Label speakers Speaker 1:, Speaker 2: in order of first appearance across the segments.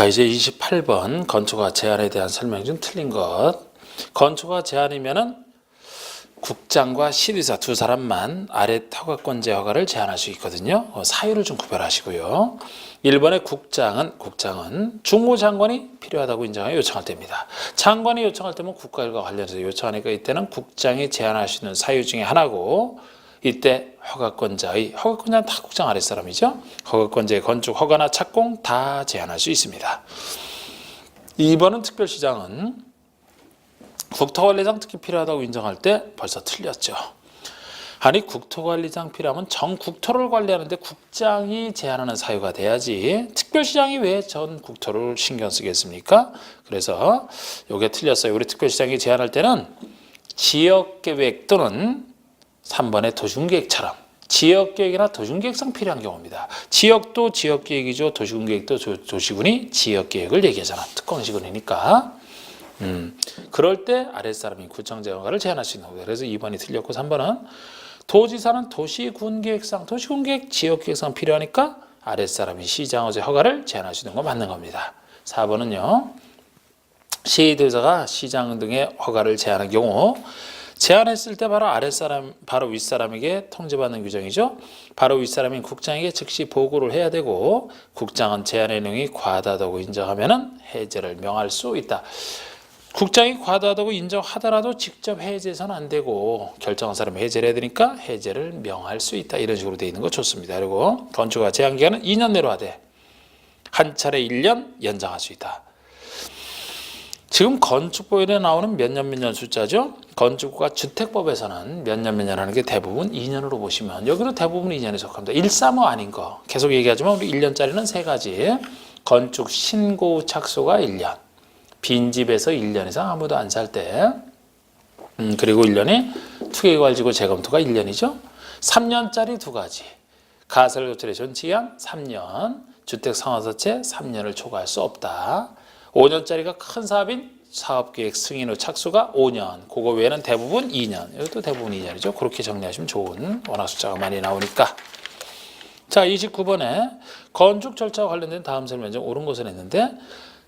Speaker 1: 자, 이제 28번 건축허가 제한에 대한 설명 중 틀린 것. 건축허가 제한이면은 국장과 시의사 두 사람만 아래 허가권자 허가를 제한할 수 있거든요. 사유를 좀 구별하시고요. 1번의 국장은 중무장관이 필요하다고 인정하여 요청할 때입니다. 장관이 요청할 때면 국가일과 관련해서 요청하니까 이때는 국장이 제한할 수 있는 사유 중에 하나고, 이때 허가권자는 다 국장 아랫사람이죠. 허가권자의 건축 허가나 착공 다 제한할 수 있습니다. 2번은 특별시장은 국토관리장 특히 필요하다고 인정할 때 벌써 틀렸죠. 아니, 국토관리장 필요하면 전 국토를 관리하는데 국장이 제한하는 사유가 돼야지 특별시장이 왜 전 국토를 신경 쓰겠습니까? 그래서 이게 틀렸어요. 우리 특별시장이 제한할 때는 지역계획 또는 3번의 도시군계획처럼 지역계획이나 도시군계획상 필요한 경우입니다. 지역도 지역계획이죠. 도시군계획도 도시군이 지역계획을 얘기하잖아. 특권시군이니까. 그럴 때 아랫사람이 구청장 허가를 제한할 수 있는 거예요. 그래서 2번이 틀렸고 3번은 도지사는 도시군계획상, 도시군계획, 지역계획상 필요하니까 아랫사람이 시장의 허가를 제한할 수 있는 거 맞는 겁니다. 4번은요. 시도지사가 시장 등의 허가를 제한한 경우 제한했을 때 바로 윗사람에게 통지받는 규정이죠. 바로 윗사람인 국장에게 즉시 보고를 해야 되고, 국장은 제한의 내용이 과다하다고 인정하면 해제를 명할 수 있다. 국장이 과다하다고 인정하더라도 직접 해제해서는 안 되고 결정한 사람이 해제를 해야 되니까 해제를 명할 수 있다. 이런 식으로 되어 있는 거 좋습니다. 그리고 건축허가 제한기간은 2년 내로 하되 한 차례 1년 연장할 수 있다. 지금 건축법에 나오는 몇 년 숫자죠. 건축과 주택법에서는 몇 년 하는 게 대부분 2년으로 보시면 여기도 대부분 2년에 속합니다. 135 아닌 거 계속 얘기하지만 우리 1년짜리는 세 가지. 건축 신고 후 착수가 1년, 빈집에서 1년 이상 아무도 안 살 때, 그리고 1년이 투기과열지구 재검토가 1년이죠. 3년짜리 두 가지. 가설조철의 존치기한 3년, 주택상환서체 3년을 초과할 수 없다. 5년짜리가 큰 사업인 사업계획 승인 후 착수가 5년, 그거 외에는 대부분 2년, 이것도 대부분 2년이죠. 그렇게 정리하시면 좋은, 워낙 숫자가 많이 나오니까. 자, 29번에 건축 절차와 관련된 다음 설명 중 옳은 것을 했는데,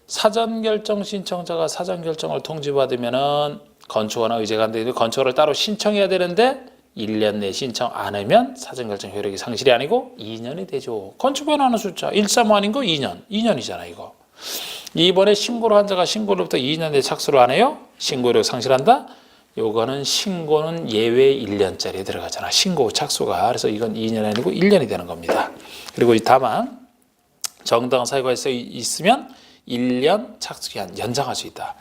Speaker 1: 사전결정 신청자가 사전결정을 통지받으면은 건축허나 의제가 안 되는데 건축허를 따로 신청해야 되는데 1년 내 신청 안 하면 사전결정 효력이 상실이 아니고 2년이 되죠. 건축법에 나오는 숫자 135 아닌 거 2년이잖아 이거. 2번에 신고를 한 자가 신고로부터 2년 내 착수를 안 해요? 신고효력 상실한다? 요거는 신고는 예외 1년짜리에 들어가잖아. 신고 착수가. 그래서 이건 2년이 아니고 1년이 되는 겁니다. 그리고 다만 정당한 사유가 있으면 1년 착수기한 연장할 수 있다.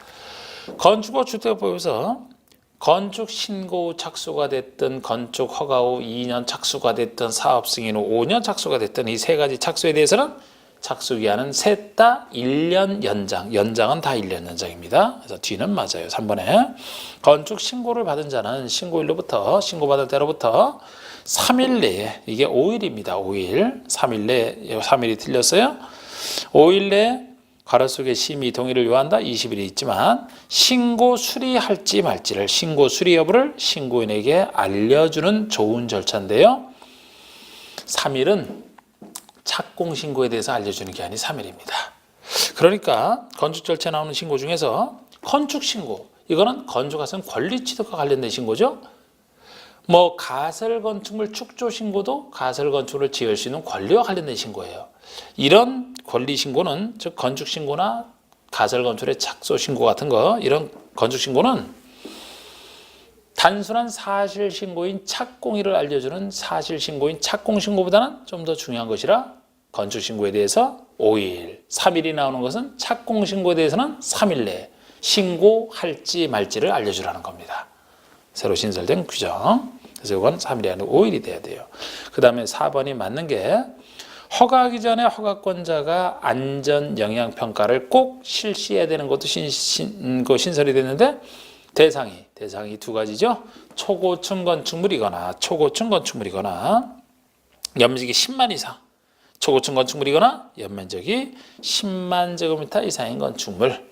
Speaker 1: 건축허 주택법에서 건축 신고 후 착수가 됐든 건축 허가 후 2년 착수가 됐든 사업 승인 후 5년 착수가 됐든 이 세 가지 착수에 대해서는 착수기한은 셋 다 1년 연장은 다 1년 연장입니다. 그래서 뒤는 맞아요. 3번에 건축 신고를 받은 자는 신고일로부터 신고받은 때로부터 3일 내에, 이게 5일입니다. 5일 3일 내에, 3일이 틀렸어요. 5일 내에 괄호 속에 심의 동의를 요한다. 20일이 있지만 신고 수리할지 말지를, 신고 수리 여부를 신고인에게 알려주는 좋은 절차인데요. 3일은 착공 신고에 대해서 알려주는 기한이 3일입니다. 그러니까 건축 절차에 나오는 신고 중에서 건축 신고, 이거는 건축가선 권리 취득과 관련된 신고죠. 뭐 가설 건축물 축조 신고도 가설 건축을 지을 수 있는 권리와 관련된 신고예요. 이런 권리 신고는, 즉 건축 신고나 가설 건축의 착수 신고 같은 거, 이런 건축 신고는 단순한 사실 신고인 착공일을 알려주는 사실 신고인 착공 신고보다는 좀 더 중요한 것이라 건축 신고에 대해서 5일, 3일이 나오는 것은 착공 신고에 대해서는 3일 내에 신고할지 말지를 알려주라는 겁니다. 새로 신설된 규정. 그래서 이건 3일이 아니고 5일이 돼야 돼요. 그 다음에 4번이 맞는 게, 허가하기 전에 허가권자가 안전영향평가를 꼭 실시해야 되는 것도 신설이 됐는데, 대상이 두 가지죠. 초고층 건축물이거나 연면적이 10만 이상, 초고층 건축물이거나 연면적이 10만 제곱미터 이상인 건축물,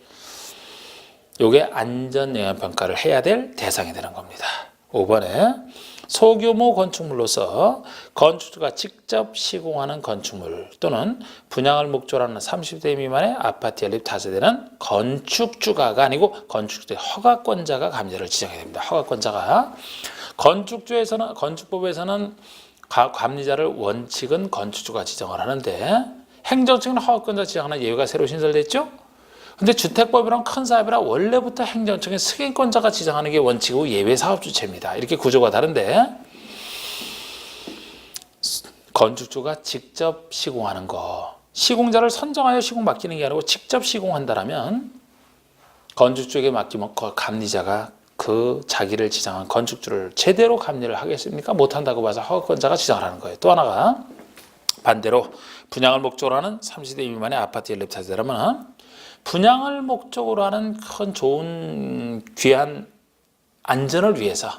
Speaker 1: 요게 안전영향평가를 해야 될 대상이 되는 겁니다. 5번에 소규모 건축물로서 건축주가 직접 시공하는 건축물 또는 분양을 목적으로 하는 30대 미만의 아파트 연립 다세대는 건축주가가 아니고 건축주의 허가권자가 감리자를 지정해야 됩니다. 허가권자가. 건축법에서는 감리자를 원칙은 건축주가 지정을 하는데 행정적인 허가권자 지정하는 예외가 새로 신설됐죠. 근데 주택법이랑 큰 사업이라 원래부터 행정적인 승인권자가 지정하는 게 원칙이고 예외 사업주체입니다. 이렇게 구조가 다른데 건축주가 직접 시공하는 거, 시공자를 선정하여 시공 맡기는 게 아니고 직접 시공한다라면 건축주에게 맡기면 감리자가 그 자기를 지정한 건축주를 제대로 감리를 하겠습니까? 못한다고 봐서 허가권자가 지정을 하는 거예요. 또 하나가 반대로 분양을 목적으로 하는 30대 미만의 아파트 연립 다세대라면 분양을 목적으로 하는 큰 좋은 귀한 안전을 위해서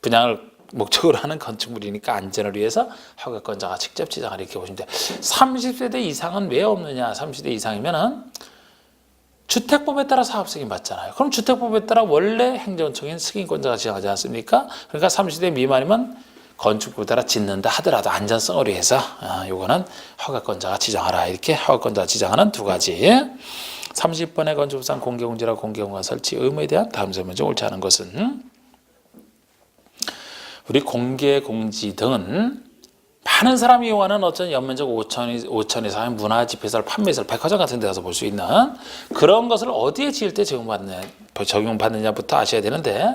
Speaker 1: 분양을 목적으로 하는 건축물이니까 안전을 위해서 허가권자가 직접 지정을 이렇게 보시면 돼요. 30세대 이상은 왜 없느냐? 30대 이상이면은 주택법에 따라 사업 승인 받잖아요. 그럼 주택법에 따라 원래 행정적인 승인권자가 지정하지 않습니까? 그러니까 30대 미만이면 건축법에 따라 짓는다 하더라도 안전성을 위해서 요거는 허가권자가 지정하라. 이렇게 허가권자가 지정하는 두 가지. 30번의 건축법상 공개공지라 공개공간 설치 의무에 대한 다음 설명 중 옳지 않은 것은 우리 공개공지 등은 많은 사람이 이용하는 어떤 연면적 5천 이상의 문화집회시설, 판매시설, 백화점 같은 데 가서 볼 수 있는 그런 것을 어디에 지을 때 적용받느냐부터 아셔야 되는데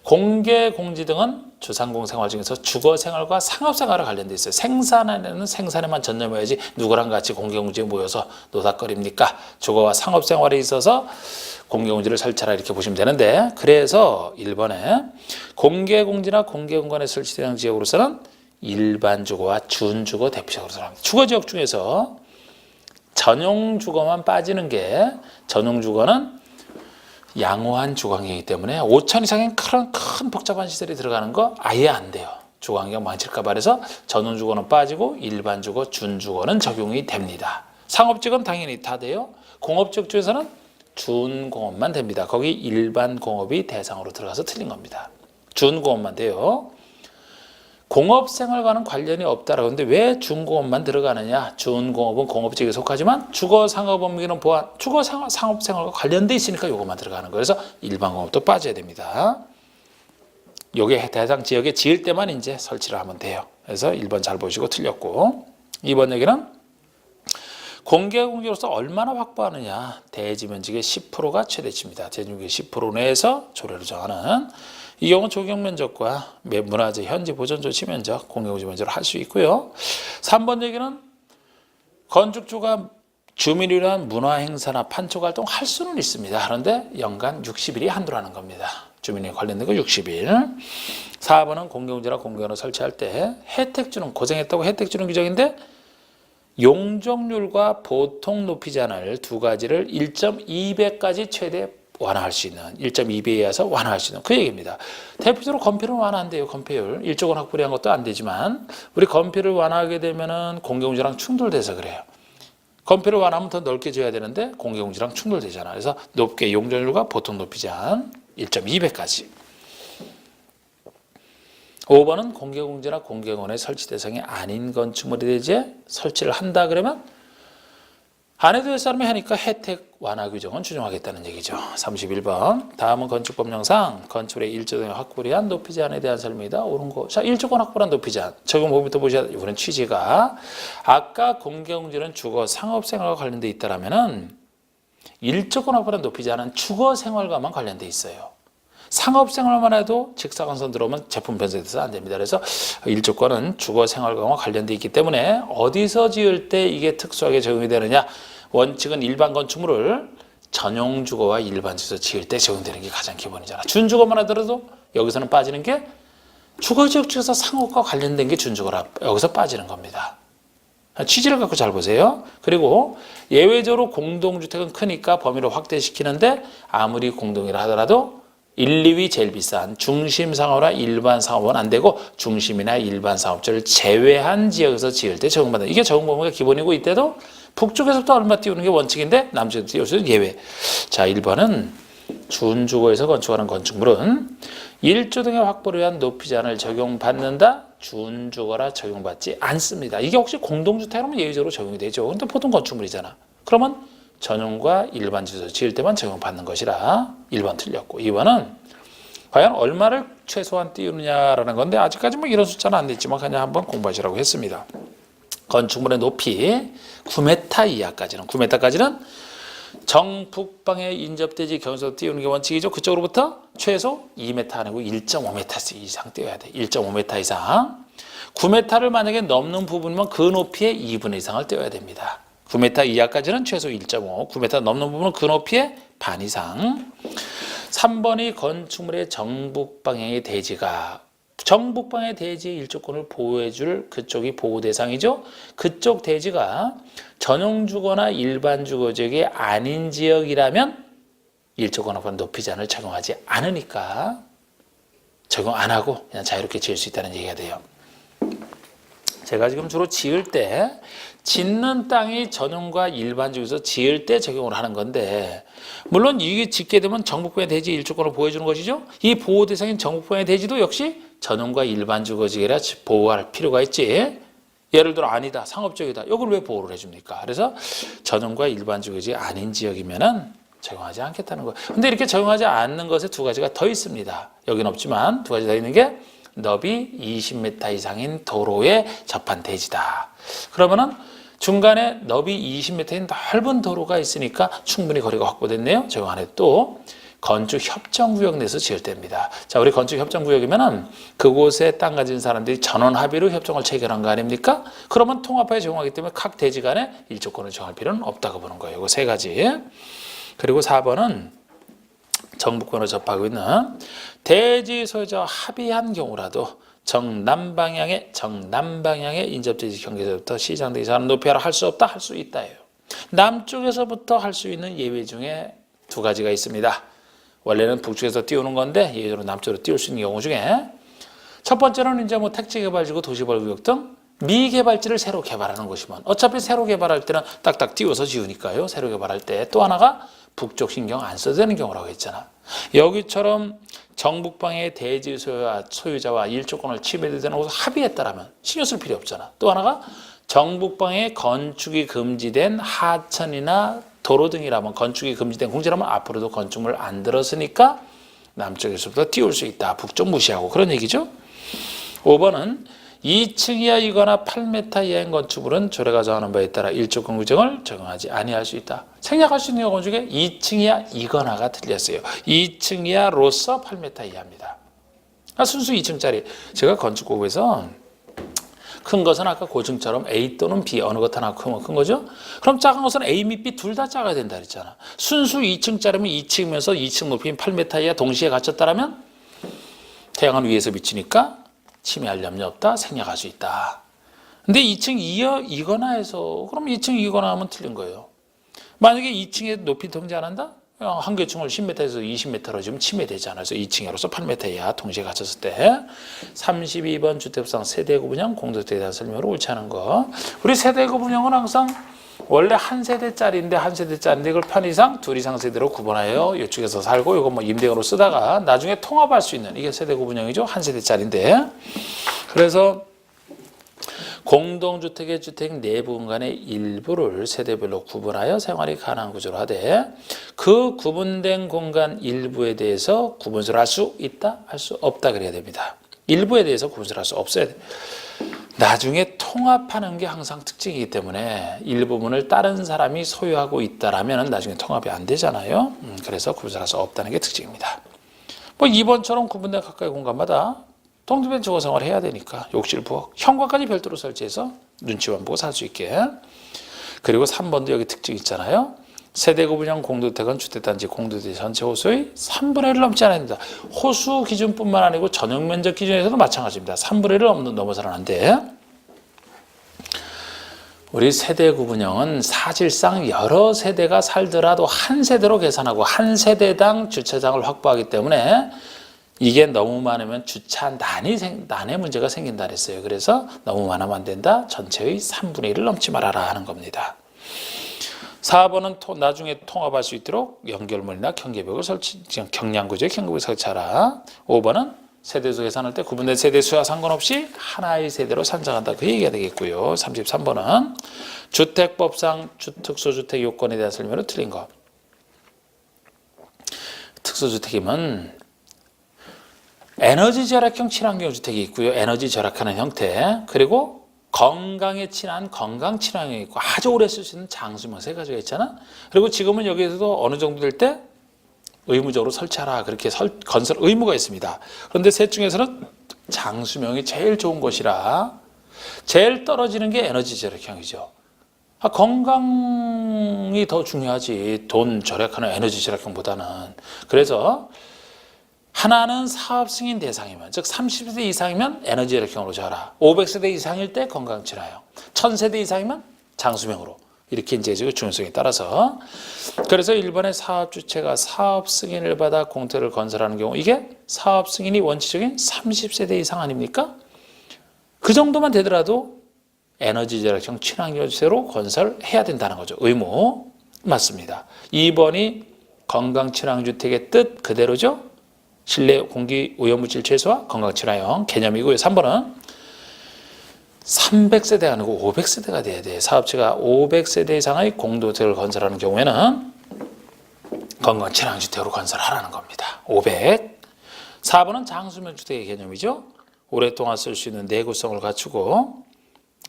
Speaker 1: 공개공지 등은 주상공생활 중에서 주거생활과 상업생활에 관련돼 있어요. 생산에는 생산에만 전념해야지 누구랑 같이 공개공지에 모여서 노닥거립니까? 주거와 상업생활에 있어서 공개공지를 설치하라 이렇게 보시면 되는데 그래서 1번에 공개공지나 공개공간에 설치되는 지역으로서는 일반 주거와 준주거 대표적으로 들어갑니다. 주거지역 중에서 전용주거만 빠지는 게 전용주거는 양호한 주거환경이기 때문에 5천 이상의 큰 복잡한 시설이 들어가는 거 아예 안 돼요. 주거환경 망칠까 봐 그래서 전용주거는 빠지고 일반 주거, 준주거는 적용이 됩니다. 상업지역은 당연히 다 돼요. 공업지역 중에서는 준공업만 됩니다. 거기 일반 공업이 대상으로 들어가서 틀린 겁니다. 준공업만 돼요. 공업생활과는 관련이 없다라고 하는데 왜 준공업만 들어가느냐? 준공업은 공업지역에 속하지만 주거상업업무기는 보안, 주거상업생활과 관련돼 있으니까 이것만 들어가는 거예요. 그래서 일반 공업도 빠져야 됩니다. 요게 대상 지역에 지을 때만 이제 설치를 하면 돼요. 그래서 1번 잘 보시고 틀렸고 2번 얘기는 공개공지로서 얼마나 확보하느냐? 대지면적의 10%가 최대치입니다. 대지면적의 10% 내에서 조례로 정하는 이 경우 적용면적과 문화재 현지 보존조치 면적, 공개공지 면적을 할 수 있고요. 3번 얘기는 건축주가 주민을 위한 문화행사나 판촉활동 할 수는 있습니다. 그런데 연간 60일이 한도라는 겁니다. 주민에 관련된 거 60일. 4번은 공개공지나 공개원을 설치할 때 혜택 주는, 고생했다고 혜택 주는 규정인데 용적률과 보통 높이지 않을 두 가지를 1.2배까지 최대 완화할 수 있는 1.2배에서 완화할 수 있는 그 얘기입니다. 대표적으로 건폐율은 완화한대요. 건폐율 1조건 확보한 것도 안 되지만 우리 건폐율을 완화하게 되면은 공개공지랑 충돌돼서 그래요. 건폐율을 완화하면 더 넓게 줘야 되는데 공개공지랑 충돌되잖아. 그래서 높게 용적률과 보통 높이지 않은 1.2배까지. 5번은 공개공지나 공개공원의 설치 대상이 아닌 건축물에 대해 설치를 한다 그러면 안 해도 될 사람이 하니까 혜택 완화 규정은 준용하겠다는 얘기죠. 31번. 다음은 건축법령상 건축물의 1조등의 확보를 위한 높이 제한에 대한 설명이다. 옳은 거. 자, 1조권 확보란 높이 제한. 적용 부분부터 보셔야 돼요. 이번엔 취지가 아까 공개공지는 주거 상업생활과 관련돼 있다라면은 1조권 확보란 높이 제한은 주거 생활과만 관련돼 있어요. 상업생활만 해도 직사광선 들어오면 제품 변색돼서 안 됩니다. 그래서 1조권은 주거생활과 관련돼 있기 때문에 어디서 지을 때 이게 특수하게 적용이 되느냐? 원칙은 일반 건축물을 전용주거와 일반주거 지을 때 적용되는 게 가장 기본이잖아. 준주거만 하더라도 여기서는 빠지는 게 주거지역 중에서 상업과 관련된 게 준주거라. 여기서 빠지는 겁니다. 취지를 갖고 잘 보세요. 그리고 예외적으로 공동주택은 크니까 범위를 확대시키는데 아무리 공동이라 하더라도 1, 2위 제일 비싼 중심 상업이나 일반 상업은 안 되고 중심이나 일반 상업지를 제외한 지역에서 지을 때 적용받는 이게 적용 범위가 기본이고 이때도 북쪽에서부터 얼마 띄우는 게 원칙인데 남쪽에서 띄워주는 예외. 자, 1번은 준주거에서 건축하는 건축물은 1조 등의 확보를 위한 높이 제한을 적용받는다. 준주거라 적용받지 않습니다. 이게 혹시 공동주택이라면 예외적으로 적용이 되죠. 근데 보통 건축물이잖아. 그러면 전용과 일반 주소 지을 때만 적용받는 것이라 1번 틀렸고, 2번은 과연 얼마를 최소한 띄우느냐라는 건데 아직까지 뭐 이런 숫자는 안 됐지만 그냥 한번 공부하시라고 했습니다. 건축물의 높이 9m 이하까지는 9m까지는 정북방에 인접대지 경사로 띄우는 게 원칙이죠. 그쪽으로부터 최소 2m 아니고 1.5m 이상 띄워야 돼. 1.5m 이상. 9m를 만약에 넘는 부분이면 그 높이의 2분의 이상을 띄워야 됩니다. 9m 이하까지는 최소 1.5, 9m 넘는 부분은 그 높이의 반 이상. 3번이 건축물의 정북방향의 대지가 정북방의 대지의 일조권을 보호해줄 그쪽이 보호 대상이죠. 그쪽 대지가 전용주거나 일반 주거지역이 아닌 지역이라면 일조권 합한 높이 제한을 적용하지 않으니까 적용 안 하고 그냥 자유롭게 지을 수 있다는 얘기가 돼요. 제가 지금 주로 지을 때 짓는 땅이 전용과 일반 주거에서 지을 때 적용을 하는 건데, 물론 이게 짓게 되면 정북방의 대지 일조권을 보호해주는 것이죠. 이 보호 대상인 정북방의 대지도 역시 전용과 일반 주거지역이라 보호할 필요가 있지. 예를 들어 아니다, 상업적이다. 이걸 왜 보호를 해줍니까? 그래서 전용과 일반 주거지역이 아닌 지역이면은 적용하지 않겠다는 거예요. 근데 이렇게 적용하지 않는 것에 두 가지가 더 있습니다. 여기는 없지만 두 가지 더 있는 게 너비 20m 이상인 도로에 접한 대지다. 그러면은 중간에 너비 20m인 넓은 도로가 있으니까 충분히 거리가 확보됐네요. 적용 안 해도 또 건축 협정구역 내에서 지을 때입니다. 자, 우리 건축 협정구역이면은 그곳에 땅 가진 사람들이 전원 합의로 협정을 체결한 거 아닙니까? 그러면 통합하에 적용하기 때문에 각 대지 간에 일조권을 정할 필요는 없다고 보는 거예요. 이거 세 가지. 그리고 4번은 정북권으로 접하고 있는 대지 소유자와 합의한 경우라도 정남방향의 인접대지 경계에서부터 시장대지 제한 높이하라 할 수 없다, 할 수 있다예요. 남쪽에서부터 할 수 있는 예외 중에 두 가지가 있습니다. 원래는 북쪽에서 띄우는 건데 예외적으로 남쪽으로 띄울 수 있는 경우 중에 첫 번째는 이제 뭐 택지개발지구, 도시벌구역 등 미개발지를 새로 개발하는 것이면 어차피 새로 개발할 때는 딱딱 띄워서 지으니까요. 새로 개발할 때 또 하나가 북쪽 신경 안 써도 되는 경우라고 했잖아. 여기처럼 정북방의 대지 소유자와 일조권을 침해도 되는 곳을 합의했다라면 신경 쓸 필요 없잖아. 또 하나가 정북방에 건축이 금지된 하천이나 도로 등이라면 건축이 금지된 공지라면 앞으로도 건축물 안 들었으니까 남쪽에서부터 띄울 수 있다. 북쪽 무시하고 그런 얘기죠. 5번은 2층 이하이거나 8m 이하인 건축물은 조례가 정하는 바에 따라 일조권 규정을 적용하지 아니할 수 있다. 생략할 수 있는 경우 중에 2층 이하이거나가 틀렸어요. 2층 이하로서 8m 이하입니다. 순수 2층짜리. 제가 건축 공부에서 큰 것은 아까 고층처럼 A 또는 B 어느 것 하나 크면 큰 거죠. 그럼 작은 것은 A 및 B 둘 다 작아야 된다 그랬잖아. 순수 2층짜리면 2층이면서 2층 높이인 8m 이하 동시에 갖췄다라면 태양은 위에서 비치니까 침해할 염려 없다, 생략할 수 있다. 근데 2층 이거나 해서 그럼 2층 이거나 하면 틀린 거예요. 만약에 2층에 높이 통제 안 한다? 한 개층을 10m에서 20m로 지금 침해되잖아요. 그래서 2층으로서 8m 이하 동시에 갖췄을 때 32번 주택법상 세대구분형 공동주택에 대한 설명으로 옳지 않은 거. 우리 세대구분형은 항상 원래 한 세대짜리인데 이걸 편의상 둘 이상 세대로 구분하여 이쪽에서 살고 이거 뭐 임대료로 쓰다가 나중에 통합할 수 있는 이게 세대구분형이죠. 한 세대짜리인데 그래서 공동주택의 주택 내부 공간의 일부를 세대별로 구분하여 생활이 가능한 구조로 하되 그 구분된 공간 일부에 대해서 구분서를 할 수 있다? 할 수 없다 그래야 됩니다. 일부에 대해서 구분서를 할 수 없어야 돼. 나중에 통합하는 게 항상 특징이기 때문에 일부분을 다른 사람이 소유하고 있다라면 나중에 통합이 안 되잖아요. 그래서 구분서를 할 수 없다는 게 특징입니다. 뭐 2번처럼 구분된 각각의 공간마다 동등된 주거 생활을 해야 되니까 욕실, 부엌, 현관까지 별도로 설치해서 눈치만 보고 살 수 있게. 그리고 3번도 여기 특징 있잖아요. 세대구분형 공동주택은 주택단지 공동주택 전체 호수의 3분의 1을 넘지 않아야 된다. 호수 기준뿐만 아니고 전용 면적 기준에서도 마찬가지입니다. 3분의 1을 넘어서는 안 돼. 우리 세대구분형은 사실상 여러 세대가 살더라도 한 세대로 계산하고 한 세대당 주차장을 확보하기 때문에 이게 너무 많으면 주차난의 문제가 생긴다 그랬어요. 그래서 너무 많으면 안 된다. 전체의 3분의 1을 넘지 말아라 하는 겁니다. 4번은 나중에 통합할 수 있도록 연결문이나 경계벽을 경량구조의 경계벽을 설치하라. 5번은 세대수 계산할 때 구분된 세대수와 상관없이 하나의 세대로 산정한다. 그 얘기가 되겠고요. 33번은 주택법상 특수주택 요건에 대한 설명으로 틀린 거. 특수주택이면 에너지 절약형 친환경 주택이 있고요. 에너지 절약하는 형태. 그리고 건강에 친한 건강 친환경이 있고 아주 오래 쓸 수 있는 장수명 세 가지가 있잖아. 그리고 지금은 여기에서도 어느 정도 될 때 의무적으로 설치하라. 그렇게 건설 의무가 있습니다. 그런데 셋 중에서는 장수명이 제일 좋은 것이라 제일 떨어지는 게 에너지 절약형이죠. 건강이 더 중요하지 돈 절약하는 에너지 절약형보다는. 그래서 하나는 사업 승인 대상이면, 즉 30세대 이상이면 에너지 절약형으로 줘라. 500세대 이상일 때 건강 친화형, 1000세대 이상이면 장수명으로. 이렇게 이제 중요성에 따라서. 그래서 일본의 사업 주체가 사업 승인을 받아 공터를 건설하는 경우 이게 사업 승인이 원칙적인 30세대 이상 아닙니까? 그 정도만 되더라도 에너지 절약형 친환경 주택으로 건설해야 된다는 거죠. 의무. 맞습니다. 2번이 건강 친환경 주택의 뜻 그대로죠. 실내 공기 오염물질 최소화 건강 친화형 개념이고요. 3번은 300세대가 아니고 500세대가 돼야 돼. 사업체가 500세대 이상의 공동주택을 건설하는 경우에는 건강 친환경 주택으로 건설하라는 겁니다. 500. 4번은 장수명 주택의 개념이죠. 오랫동안 쓸 수 있는 내구성을 갖추고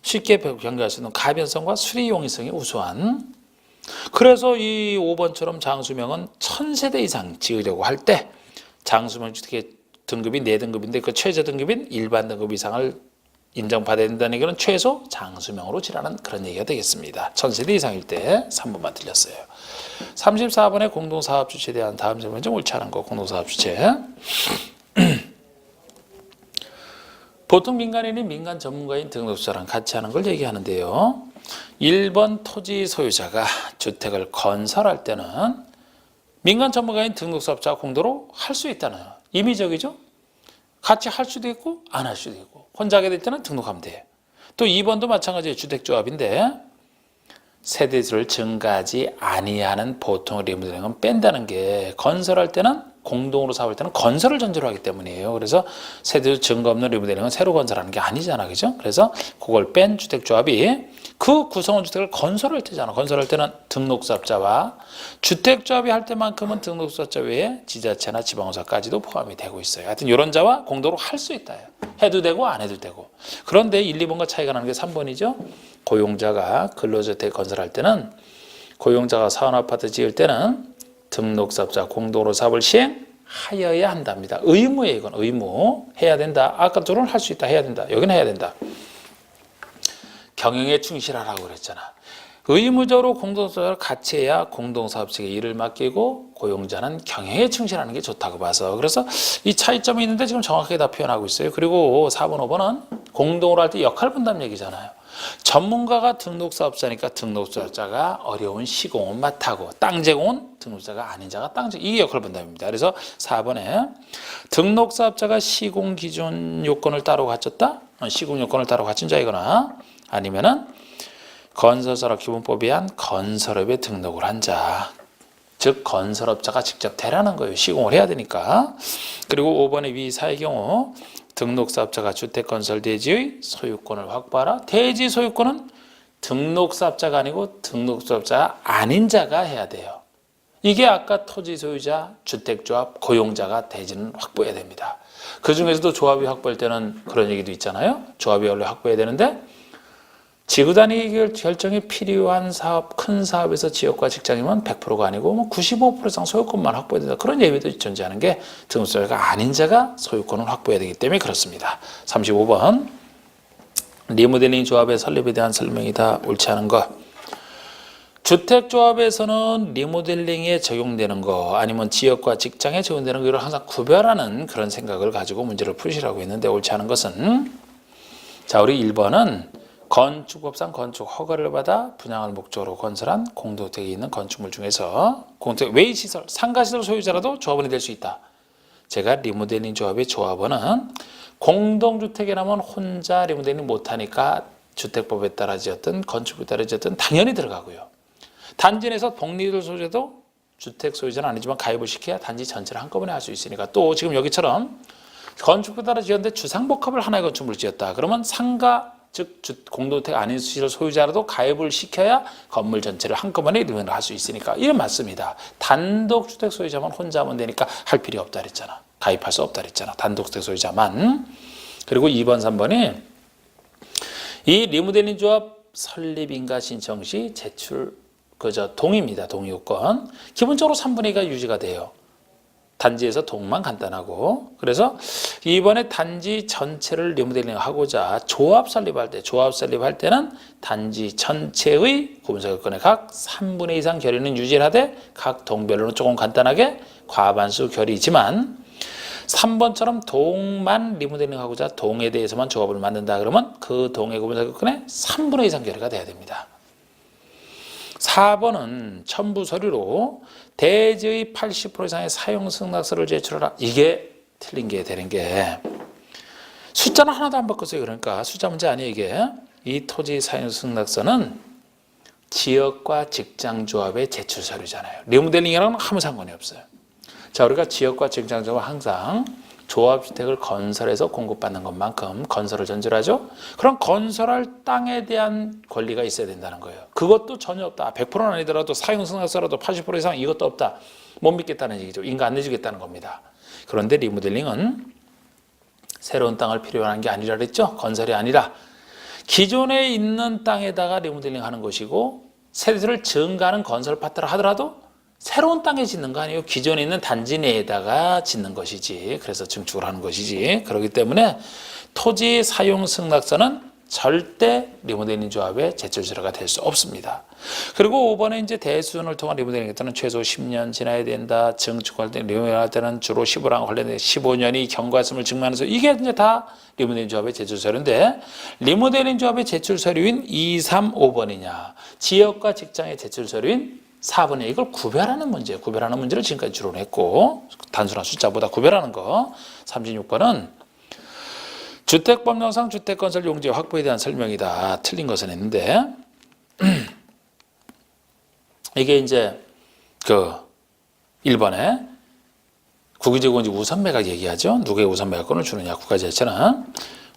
Speaker 1: 쉽게 변경할 수 있는 가변성과 수리 용이성이 우수한. 그래서 이 5번처럼 장수명은 1000세대 이상 지으려고 할 때 장수명 주택의 등급이 4등급인데 그 최저 등급인 일반 등급 이상을 인정받아야 된다는 얘기는 최소 장수명으로 지라는 그런 얘기가 되겠습니다. 1000세대 이상일 때 3번만 틀렸어요. 34번의 공동사업주체에 대한 다음 질문 좀 옳지 않은 거. 공동사업주체. 보통 민간인이 민간 전문가인 등록사랑 같이 하는 걸 얘기하는데요. 1번 토지 소유자가 주택을 건설할 때는 민간 전문가인 등록사업자가 공도로 할 수 있다는 임의적이죠. 같이 할 수도 있고 안 할 수도 있고 혼자 하게 될 때는 등록하면 돼. 또 2번도 마찬가지예요. 주택조합인데 세대수를 증가하지 아니하는 보통 리모델링은 뺀다는 게 건설할 때는 공동으로 사업할 때는 건설을 전제로 하기 때문이에요. 그래서 세대수 증가 없는 리모델링은 새로 건설하는 게 아니잖아. 그죠? 그래서 그걸 뺀 주택조합이 그 구성원 주택을 건설할 때잖아. 건설할 때는 등록사업자와 주택조합이 할 때만큼은 등록사업자 외에 지자체나 지방공사까지도 포함이 되고 있어요. 하여튼 이런 자와 공동으로 할 수 있다. 해도 되고 안 해도 되고. 그런데 1, 2번과 차이가 나는 게 3번이죠. 고용자가 근로주택 건설할 때는 고용자가 사원아파트 지을 때는 등록사업자 공동으로 사업을 시행하여야 한답니다. 의무예요. 이건 의무. 해야 된다. 아까 둘은 할 수 있다. 해야 된다. 여기는 해야 된다. 경영에 충실하라고 그랬잖아. 의무적으로 공동사업자를 같이 해야 공동사업체에 일을 맡기고 고용자는 경영에 충실하는 게 좋다고 봐서. 그래서 이 차이점이 있는데 지금 정확하게 다 표현하고 있어요. 그리고 4번, 5번은 공동으로 할 때 역할 분담 얘기잖아요. 전문가가 등록사업자니까 등록사업자가 어려운 시공은 맡하고 땅 제공은 등록사가 아닌 자가 땅 제공. 이게 역할 분담입니다. 그래서 4번에 등록사업자가 시공 기준 요건을 따로 갖췄다. 시공 요건을 따로 갖춘 자이거나 아니면은 건설산업 기본법에 의한 건설업에 등록을 한 자. 즉 건설업자가 직접 대라는 거예요. 시공을 해야 되니까. 그리고 5번의 위 사의 경우 등록사업자가 주택건설 대지의 소유권을 확보하라. 대지 소유권은 등록사업자가 아니고 등록사업자가 아닌 자가 해야 돼요. 이게 아까 토지 소유자, 주택조합, 고용자가 대지는 확보해야 됩니다. 그 중에서도 조합이 확보할 때는 그런 얘기도 있잖아요. 조합이 원래 확보해야 되는데 지구단위 결정이 필요한 사업, 큰 사업에서 지역과 직장이면 100%가 아니고 95% 이상 소유권만 확보해야 된다. 그런 예외도 존재하는 게 등록사업자가 아닌 자가 소유권을 확보해야 되기 때문에 그렇습니다. 35번 리모델링 조합의 설립에 대한 설명이다. 옳지 않은 것. 주택조합에서는 리모델링에 적용되는 거 아니면 지역과 직장에 적용되는 거를 항상 구별하는 그런 생각을 가지고 문제를 푸시라고 했는데 옳지 않은 것은 자 우리 1번은 건축법상 건축 허가를 받아 분양할 목적으로 건설한 공동주택이 있는 건축물 중에서 공동주택 외의 시설, 상가시설 소유자라도 조합원이 될 수 있다. 제가 리모델링 조합의 조합원은 공동주택이라면 혼자 리모델링 못하니까 주택법에 따라 지었든 건축법에 따라 지었든 당연히 들어가고요. 단지 내에서 복리들 소유자도 주택 소유자는 아니지만 가입을 시켜야 단지 전체를 한꺼번에 할 수 있으니까 또 지금 여기처럼 건축에 따라 지었는데 주상복합을 하나의 건축물을 지었다. 그러면 상가 즉 공동주택 아닌 시설 소유자라도 가입을 시켜야 건물 전체를 한꺼번에 이루면 할 수 있으니까 이게 맞습니다. 단독주택 소유자만 혼자 하면 되니까 할 필요 없다 그랬잖아. 가입할 수 없다 그랬잖아. 단독주택 소유자만. 그리고 2번, 3번이 이 리모델링 조합 설립인가 신청 시 제출 동의입니다. 동의 요건. 기본적으로 3분의 2가 유지가 돼요. 단지에서 동만 간단하고. 그래서 이번에 단지 전체를 리모델링 하고자 조합 설립할 때는 단지 전체의 구분사 요건의 각 3분의 2 이상 결의는 유지하되 각 동별로는 조금 간단하게 과반수 결의지만 3번처럼 동만 리모델링 하고자 동에 대해서만 조합을 만든다 그러면 그 동의 구분사 요건의 3분의 2 이상 결의가 돼야 됩니다. 4번은 첨부 서류로 대지의 80% 이상의 사용 승낙서를 제출하라. 이게 틀린 게 되는 게 숫자는 하나도 안 바꿨어요. 그러니까 숫자 문제 아니에요 이게. 이 토지 사용 승낙서는 지역과 직장 조합의 제출 서류잖아요. 리모델링이랑은 아무 상관이 없어요. 자, 우리가 지역과 직장 조합은 항상 조합주택을 건설해서 공급받는 것만큼 건설을 전제하죠. 그럼 건설할 땅에 대한 권리가 있어야 된다는 거예요. 그것도 전혀 없다. 100%는 아니더라도 사용승낙서라도 80% 이상 이것도 없다. 못 믿겠다는 얘기죠. 인가 안 내주겠다는 겁니다. 그런데 리모델링은 새로운 땅을 필요로 하는 게 아니라 그랬죠. 건설이 아니라 기존에 있는 땅에다가 리모델링 하는 것이고 세대수를 증가하는 건설 파트를 하더라도 새로운 땅에 짓는 거 아니에요. 기존에 있는 단지 내에다가 짓는 것이지. 그래서 증축을 하는 것이지. 그렇기 때문에 토지 사용 승낙서는 절대 리모델링 조합의 제출 서류가 될 수 없습니다. 그리고 5번에 이제 대수준을 통한 리모델링 할 때는 최소 10년 지나야 된다. 증축할 때 리모델링 할 때는 주로 15랑 관련된 15년이 경과했음을 증명하면서 이게 이제 다 리모델링 조합의 제출 서류인데 리모델링 조합의 제출 서류인 2, 3, 5번이냐 지역과 직장의 제출 서류인 4번에 이걸 구별하는 문제예요. 구별하는 문제를 지금까지 주로 했고 단순한 숫자보다 구별하는 거. 36번은 주택법령상 주택건설 용지 확보에 대한 설명이다. 틀린 것은 했는데 이게 이제 그 1번에 국유지구원지 우선 매각 얘기하죠. 누구의 우선 매각권을 주느냐. 국가재체는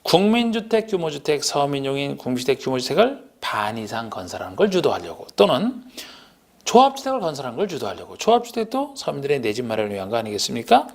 Speaker 1: 국민주택, 규모주택, 서민용인 국민주택, 규모주택을 반 이상 건설하는 걸 유도하려고 또는 조합주택을 건설하는 걸 주도하려고. 조합주택도 서민들의 내 집 마련을 위한 거 아니겠습니까?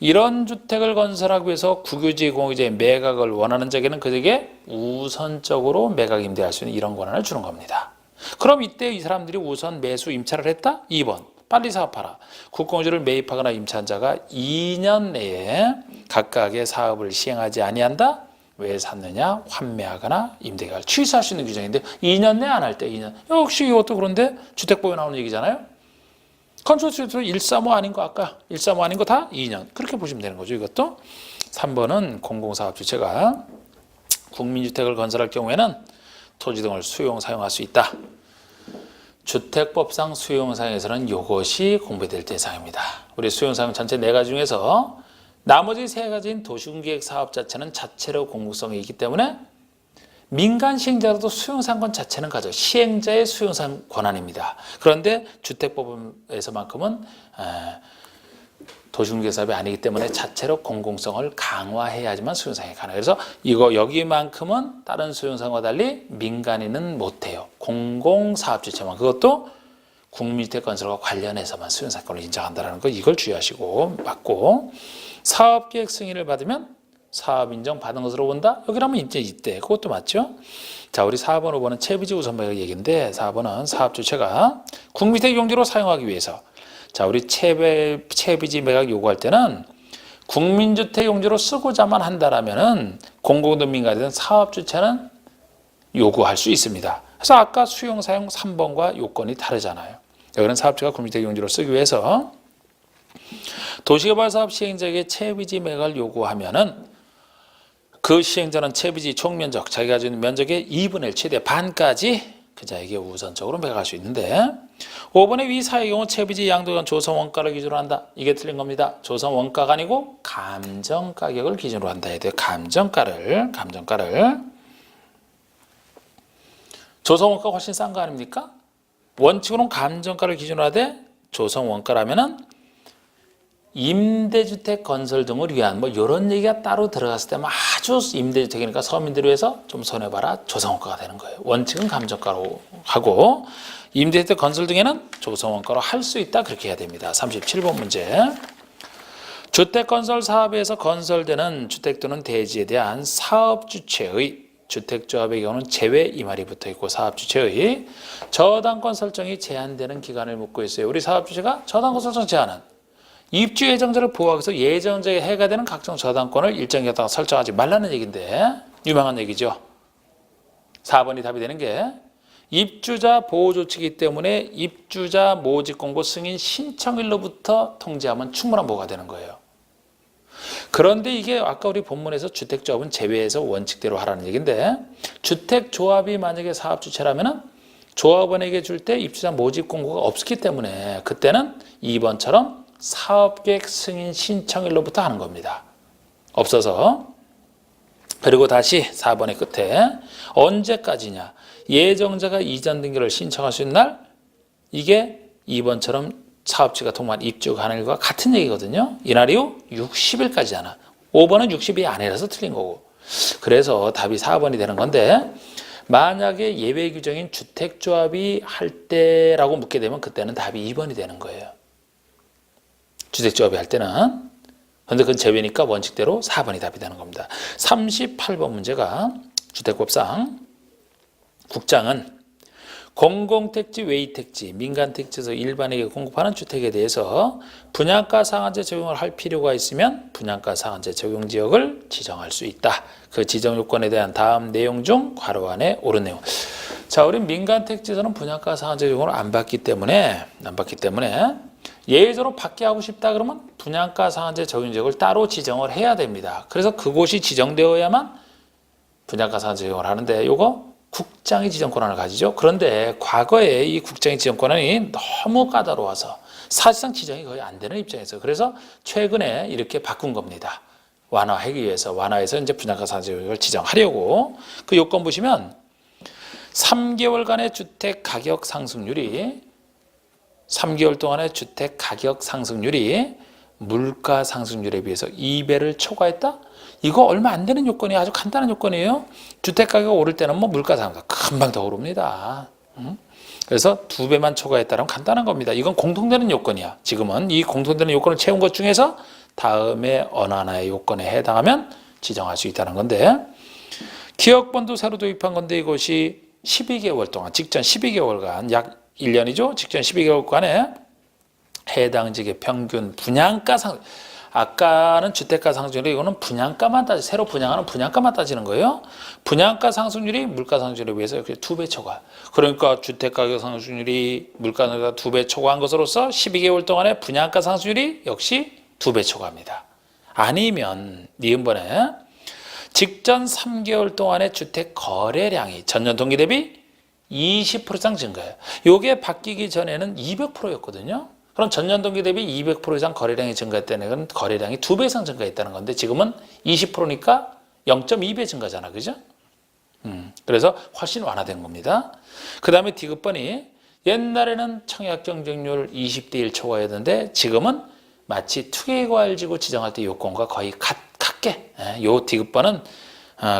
Speaker 1: 이런 주택을 건설하기 위해서 국유지, 공유지의 매각을 원하는 적에는 그에게 우선적으로 매각 임대할 수 있는 이런 권한을 주는 겁니다. 그럼 이때 이 사람들이 우선 매수 임차를 했다? 2번. 빨리 사업하라. 국공유지를 매입하거나 임차한 자가 2년 내에 각각의 사업을 시행하지 아니한다? 왜 샀느냐? 환매하거나 임대계약을 취소할 수 있는 규정인데 2년 내 안 할 때 2년. 역시 이것도 그런데 주택법에 나오는 얘기잖아요. 건축주택도 135 아닌 거 아까 135 아닌 거 다 2년. 그렇게 보시면 되는 거죠. 이것도. 3번은 공공사업 주체가 국민주택을 건설할 경우에는 토지 등을 수용 사용할 수 있다. 주택법상 수용 사용에서는 이것이 공부될 대상입니다. 우리 수용 사용 전체 4가지 중에서 나머지 3가지인 도시군기획 사업 자체는 자체로 공공성이 있기 때문에 민간 시행자로도 수용상권 자체는 가져 시행자의 수용상 권한입니다. 그런데 주택법에서만큼은 도시군기획 사업이 아니기 때문에 자체로 공공성을 강화해야지만 수용상이 가능해요. 그래서 이거 여기만큼은 다른 수용상과 달리 민간인은 못해요. 공공사업 주체만 그것도 국민주택 건설과 관련해서만 수용상권을 인정한다는 거 이걸 주의하시고 맞고 사업계획 승인을 받으면 사업 인정 받은 것으로 본다? 여기라면 이제 이때 그것도 맞죠? 자, 우리 4번, 5번은 채비지 우선 매각 얘기인데 4번은 사업 주체가 국민주택 용지로 사용하기 위해서 자, 우리 채비지 매각 요구할 때는 국민주택 용지로 쓰고자만 한다라면은 공공든 민간이든 사업 주체는 요구할 수 있습니다. 그래서 아까 수용 사용 3번과 요건이 다르잖아요. 여기는 사업주가 국민주택 용지로 쓰기 위해서 도시개발사업 시행자에게 채비지 매각을 요구하면은 그 시행자는 채비지 총면적, 자기가 가지고 있는 면적의 2분의 1 최대 반까지 그자에게 우선적으로 매각할 수 있는데 5번의 위 사의 경우 채비지 양도간 조성 원가를 기준으로 한다. 이게 틀린 겁니다. 조성 원가가 아니고 감정 가격을 기준으로 한다 해야 돼요. 감정가를 조성 원가가 훨씬 싼 거 아닙니까? 원칙으로는 감정가를 기준으로 하되 조성원가라면은 임대주택 건설 등을 위한 뭐 이런 얘기가 따로 들어갔을 때만 아주 임대주택이니까 서민들을 위해서 좀 손해봐라 조성원가가 되는 거예요. 원칙은 감정가로 하고 임대주택 건설 등에는 조성원가로 할 수 있다 그렇게 해야 됩니다. 37번 문제. 주택건설 사업에서 건설되는 주택 또는 대지에 대한 사업주체의 주택조합의 경우는 제외 이 말이 붙어있고 사업주체의 저당권 설정이 제한되는 기간을 묻고 있어요. 우리 사업주체가 저당권 설정 제한은 입주 예정자를 보호하기 위해서 예정자에 해가 되는 각종 저당권을 일정 기간 동안 설정하지 말라는 얘기인데 유명한 얘기죠. 4번이 답이 되는 게 입주자 보호 조치이기 때문에 입주자 모집 공고 승인 신청일로부터 통지하면 충분한 보호가 되는 거예요. 그런데 이게 아까 우리 본문에서 주택조합은 제외해서 원칙대로 하라는 얘기인데 주택조합이 만약에 사업주체라면은 조합원에게 줄 때 입주자 모집 공고가 없기 때문에 그때는 2번처럼 사업계획 승인 신청일로부터 하는 겁니다. 없어서. 그리고 다시 4번의 끝에 언제까지냐. 예정자가 이전 등기를 신청할 수 있는 날 이게 2번처럼 사업주가 통보한 입주 가능일과 같은 얘기거든요. 이날이 후 60일까지잖아. 5번은 60일 안에라서 틀린 거고. 그래서 답이 4번이 되는 건데 만약에 예외 규정인 주택조합이 할 때라고 묻게 되면 그때는 답이 2번이 되는 거예요. 주택조합이 할 때는. 그런데 그건 제외니까 원칙대로 4번이 답이 되는 겁니다. 38번 문제가 주택법상 국장은 공공택지, 외의택지, 민간택지에서 일반에게 공급하는 주택에 대해서 분양가 상한제 적용을 할 필요가 있으면 분양가 상한제 적용 지역을 지정할 수 있다. 그 지정 요건에 대한 다음 내용 중 괄호 안에 옳은 내용. 자, 우리 민간택지에서는 분양가 상한제 적용을 안 받기 때문에 예외적으로 받게 하고 싶다 그러면 분양가 상한제 적용 지역을 따로 지정을 해야 됩니다. 그래서 그곳이 지정되어야만 분양가 상한제 적용을 하는데 요거 국장이 지정 권한을 가지죠. 그런데 과거에 이 국장의 지정 권한이 너무 까다로워서 사실상 지정이 거의 안 되는 입장에서 그래서 최근에 이렇게 바꾼 겁니다. 완화해서 이제 분양가 상한제를 지정하려고. 그 요건 보시면 3개월간의 주택 가격 상승률이 3개월 동안의 주택 가격 상승률이 물가 상승률에 비해서 2배를 초과했다? 이거 얼마 안 되는 요건이 아주 간단한 요건이에요. 주택가격 오를 때는 뭐 물가 상승 금방 더 오릅니다. 그래서 2배만 초과했다면 간단한 겁니다. 이건 공통되는 요건이야. 지금은 이 공통되는 요건을 채운 것 중에서 다음에 어느 하나의 요건에 해당하면 지정할 수 있다는 건데 기업번도 새로 도입한 건데 이것이 12개월 동안 직전 12개월간 약 1년이죠. 직전 12개월간에 해당 지역의 평균 분양가 상 아까는 주택가 상승률이 이거는 분양가만 새로 분양하는 분양가만 따지는 거예요. 분양가 상승률이 물가 상승률에 비해서 이렇게 2배 초과. 그러니까 주택가격 상승률이 물가 상승률보다 2배 초과한 것으로서 12개월 동안의 분양가 상승률이 역시 2배 초과합니다. 아니면 니은번에 직전 3개월 동안의 주택 거래량이 전년 동기 대비 20% 이상 증가해요. 이게 바뀌기 전에는 200%였거든요. 그럼 전년 동기 대비 200% 이상 거래량이 증가했다는 건 거래량이 2배 이상 증가했다는 건데 지금은 20%니까 0.2배 증가잖아. 그죠? 그래서 훨씬 완화된 겁니다. 그 다음에 D급번이 옛날에는 청약 경쟁률 20대 1 초과였는데 지금은 마치 투기과열지구 지정할 때 요건과 거의 같게 요 D급번은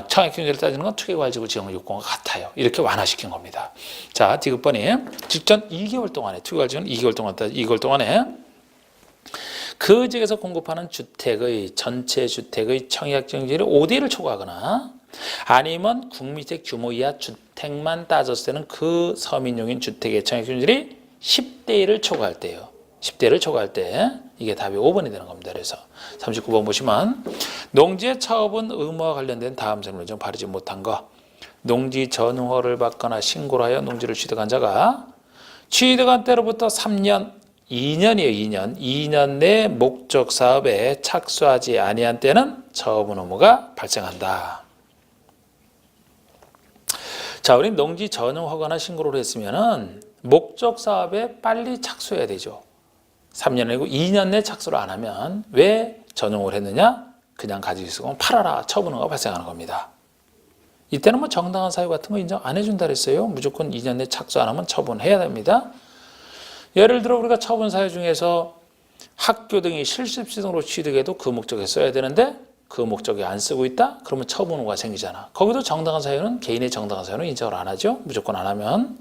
Speaker 1: 청약 경쟁률을 따지는 건 투기과열지구 지정 요건과 같아요. 이렇게 완화시킨 겁니다. 자, D급번이 직전 2개월 동안에 투기과열지구는 2개월 동안에 그 지역에서 공급하는 주택의 전체 주택의 청약 경쟁률이 5대 1을 초과하거나 아니면 국민주택 규모 이하 주택만 따졌을 때는 그 서민용인 주택의 청약 경쟁률이 10대 1을 초과할 때예요. 10대를 초과할 때 이게 답이 5번이 되는 겁니다. 그래서 39번 보시면 농지의 차업은 의무와 관련된 다음 설명을 좀 바르지 못한 거. 농지 전용허를 받거나 신고를 하여 농지를 취득한 자가 취득한 때로부터 3년, 2년이에요. 2년 내 목적 사업에 착수하지 아니한 때는 처분 의무가 발생한다. 자, 우리 농지 전용 허가나 신고를 했으면은 목적 사업에 빨리 착수해야 되죠. 3년 아니고 2년 내 착수를 안 하면 왜 전용을 했느냐? 그냥 가지고 있으면 팔아라. 처분 의무가 발생하는 겁니다. 이때는 뭐 정당한 사유 같은 거 인정 안 해준다 그랬어요. 무조건 2년 내 착수 안 하면 처분해야 됩니다. 예를 들어 우리가 처분 사유 중에서 학교 등이 실습시 등으로 취득해도 그 목적에 써야 되는데 그 목적에 안 쓰고 있다? 그러면 처분후가 생기잖아. 거기도 정당한 사유는 개인의 정당한 사유는 인정을 안 하죠. 무조건 안 하면.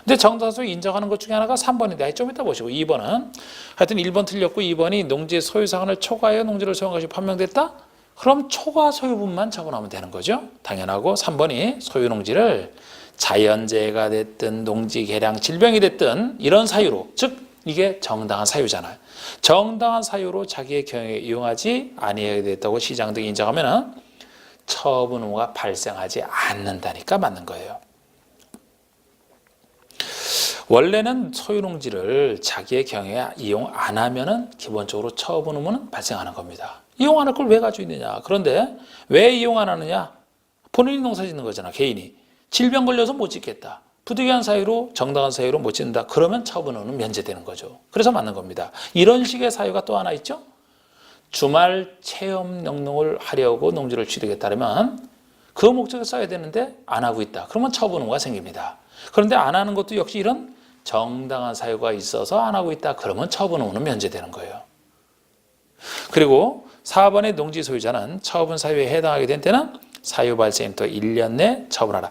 Speaker 1: 근데 정당한 사유 인정하는 것 중에 하나가 3번인데 좀 이따 보시고 2번은 하여튼 1번 틀렸고 2번이 농지의 소유상한을 초과하여 농지를 소유한 것이 판명됐다? 그럼 초과 소유분만 처분하면 되는 거죠. 당연하고 3번이 소유 농지를 자연재해가 됐든 농지 개량 질병이 됐든 이런 사유로 즉 이게 정당한 사유잖아요. 정당한 사유로 자기의 경영에 이용하지 아니하게 됐다고 시장 등이 인정하면 처분 후가 발생하지 않는다니까 맞는 거예요. 원래는 소유농지를 자기의 경영에 이용 안 하면은 기본적으로 처분 후는 발생하는 겁니다. 이용 안 할 걸 왜 가지고 있느냐. 그런데 왜 이용 안 하느냐. 본인이 농사 짓는 거잖아. 개인이. 질병 걸려서 못 짓겠다. 부득이한 사유로 정당한 사유로 못 짓는다. 그러면 처분은 면제되는 거죠. 그래서 맞는 겁니다. 이런 식의 사유가 또 하나 있죠. 주말 체험 영농을 하려고 농지를 취득했다면 그 목적에 써야 되는데 안 하고 있다. 그러면 처분후가 생깁니다. 그런데 안 하는 것도 역시 이런 정당한 사유가 있어서 안 하고 있다. 그러면 처분후는 면제되는 거예요. 그리고 4번의 농지 소유자는 처분 사유에 해당하게 된 때는 사유 발생부터 1년 내 처분하라.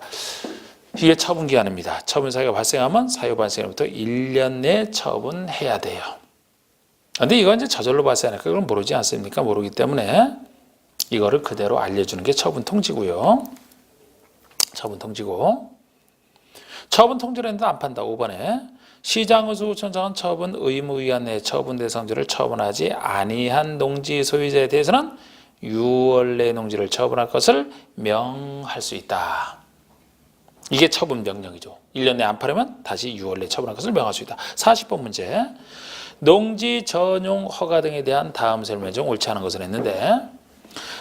Speaker 1: 이게 처분기한입니다. 처분 사유가 발생하면 사유 발생부터 1년 내 처분해야 돼요. 그런데 이건 이제 저절로 발생하니까 그건 모르지 않습니까? 모르기 때문에 이거를 그대로 알려주는 게 처분 통지고요. 처분 통지고. 처분 통지를 했는데 안 판다. 5번에 시장의수구청장은 처분 의무위원 내 처분 대상지를 처분하지 아니한 농지 소유자에 대해서는 6월 내 농지를 처분할 것을 명할 수 있다. 이게 처분 명령이죠. 1년 내 안 팔으면 다시 6월 내 처분할 것을 명할 수 있다. 40번 문제. 농지 전용 허가 등에 대한 다음 설명 중 옳지 않은 것을 했는데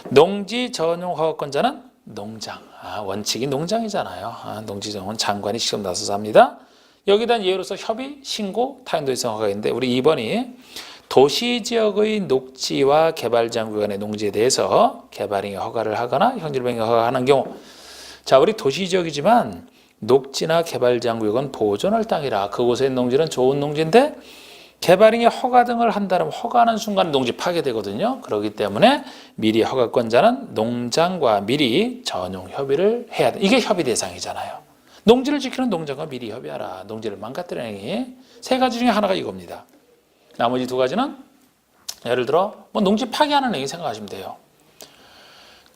Speaker 1: 농지 전용 허가권자는 농장. 원칙이 농장이잖아요. 농지 전용은 장관이 직접 나서서 합니다. 여기에 대한 예로서 협의, 신고, 타인도의성 허가가 있는데 우리 2번이 도시지역의 녹지와 개발장구간의 농지에 대해서 개발행위 허가를 하거나 형질행위 허가하는 경우 자, 우리 도시지역이지만 녹지나 개발장구역은 보존할 땅이라 그곳의 농지는 좋은 농지인데 개발행위 허가 등을 한다면 허가하는 순간 농지 파괴되거든요. 그렇기 때문에 미리 허가권자는 농장과 미리 전용 협의를 해야 돼. 이게 협의 대상이잖아요. 농지를 지키는 농장과 미리 협의하라. 농지를 망가뜨리는 행위. 세 가지 중에 하나가 이겁니다. 나머지 두 가지는 예를 들어 뭐 농지 파괴하는 행위 생각하시면 돼요.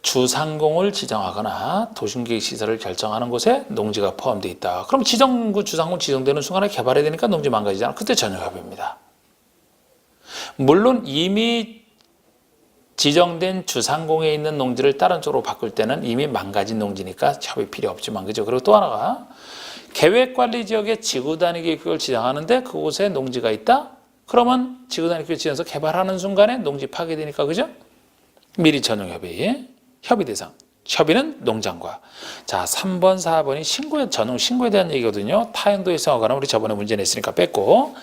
Speaker 1: 주상공을 지정하거나 도심계획 시설을 결정하는 곳에 농지가 포함되어 있다. 그럼 지정구 주상공 지정되는 순간에 개발해야 되니까 농지 망가지잖아. 그때 전용협의입니다. 물론 이미 지정된 주상공에 있는 농지를 다른 쪽으로 바꿀 때는 이미 망가진 농지니까 협의 필요 없지만 그죠. 그리고 또 하나가 계획관리지역에 지구단위 계획을 지정하는데 그곳에 농지가 있다. 그러면 지구단위 계획을 지정해서 개발하는 순간에 농지 파괴되니까 그죠. 미리 전용협의. 협의 대상. 협의는 농장과. 자, 3번, 4번이 신고에, 전용 신고에 대한 얘기거든요. 타인도의 성허가는 우리 저번에 문제 냈으니까 뺐고.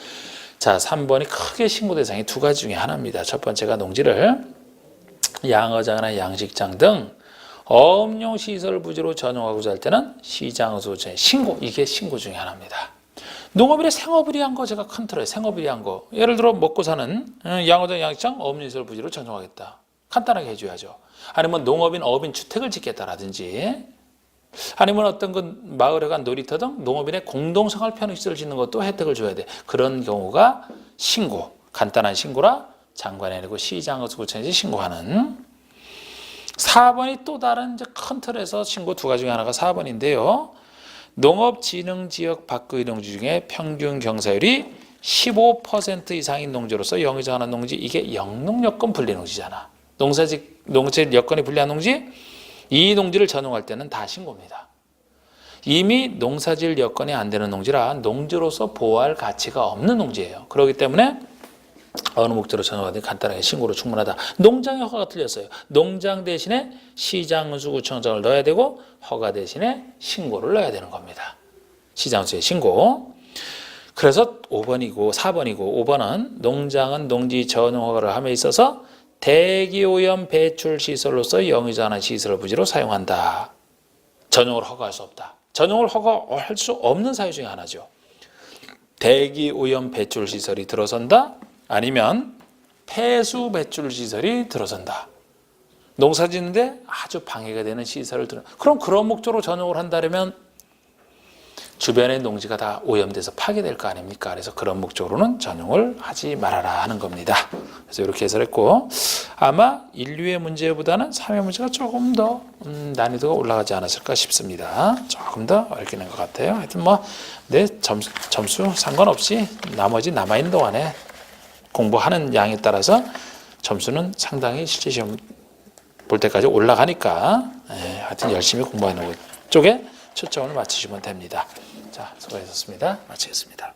Speaker 1: 자, 3번이 크게 신고 대상이 두 가지 중에 하나입니다. 첫 번째가 농지를 양어장이나 양식장 등 어업용 시설 부지로 전용하고자 할 때는 시장의수구청에 신고. 이게 신고 중에 하나입니다. 농업일에 생업을 한 거 제가 큰 틀어요. 생업을 한 거. 예를 들어 먹고 사는 양어장, 양식장, 어업용 시설 부지로 전용하겠다. 간단하게 해줘야죠. 아니면 농업인, 어업인 주택을 짓겠다라든지 아니면 어떤 그 마을에 간 놀이터 등 농업인의 공동생활 편의시설을 짓는 것도 혜택을 줘야 돼. 그런 경우가 신고, 간단한 신고라 장관이 아니고 시장의수구청에 신고하는. 4번이 또 다른 이제 큰 틀에서 신고 두 가지 중에 하나가 4번인데요. 농업진흥지역 밖의 농지 중에 평균 경사율이 15% 이상인 농지로서 영의정하는 농지 이게 영농여건 분리농지잖아. 농사질 여건이 불리한 농지, 이 농지를 전용할 때는 다 신고입니다. 이미 농사질 여건이 안 되는 농지라 농지로서 보호할 가치가 없는 농지예요. 그렇기 때문에 어느 목적으로 전용하든 간단하게 신고로 충분하다. 농장의 허가가 틀렸어요. 농장 대신에 시장의수구청장을 넣어야 되고 허가 대신에 신고를 넣어야 되는 겁니다. 시장의수의 신고. 그래서 5번이고 4번이고 5번은 농장은 농지 전용 허가를 함에 있어서 대기오염 배출 시설로서 영의정하는 시설 부지로 사용한다. 전용을 허가할 수 없다. 전용을 허가할 수 없는 사유 중에 하나죠. 대기 오염 배출 시설이 들어선다. 아니면 폐수 배출 시설이 들어선다. 농사 짓는데 아주 방해가 되는 시설을 그럼 그런 목적으로 전용을 한다면 주변의 농지가 다 오염돼서 파괴될 거 아닙니까? 그래서 그런 목적으로는 전용을 하지 말아라 하는 겁니다. 그래서 이렇게 해설했고, 아마 인류의 문제보다는 사회 문제가 조금 더 난이도가 올라가지 않았을까 싶습니다. 조금 더 얽히는 것 같아요. 하여튼 내 점수 상관없이 나머지 남아있는 동안에 공부하는 양에 따라서 점수는 상당히 실제 시험 볼 때까지 올라가니까 하여튼 열심히 공부하는 것 쪽에 초점을 맞추시면 됩니다. 자, 수고하셨습니다. 마치겠습니다.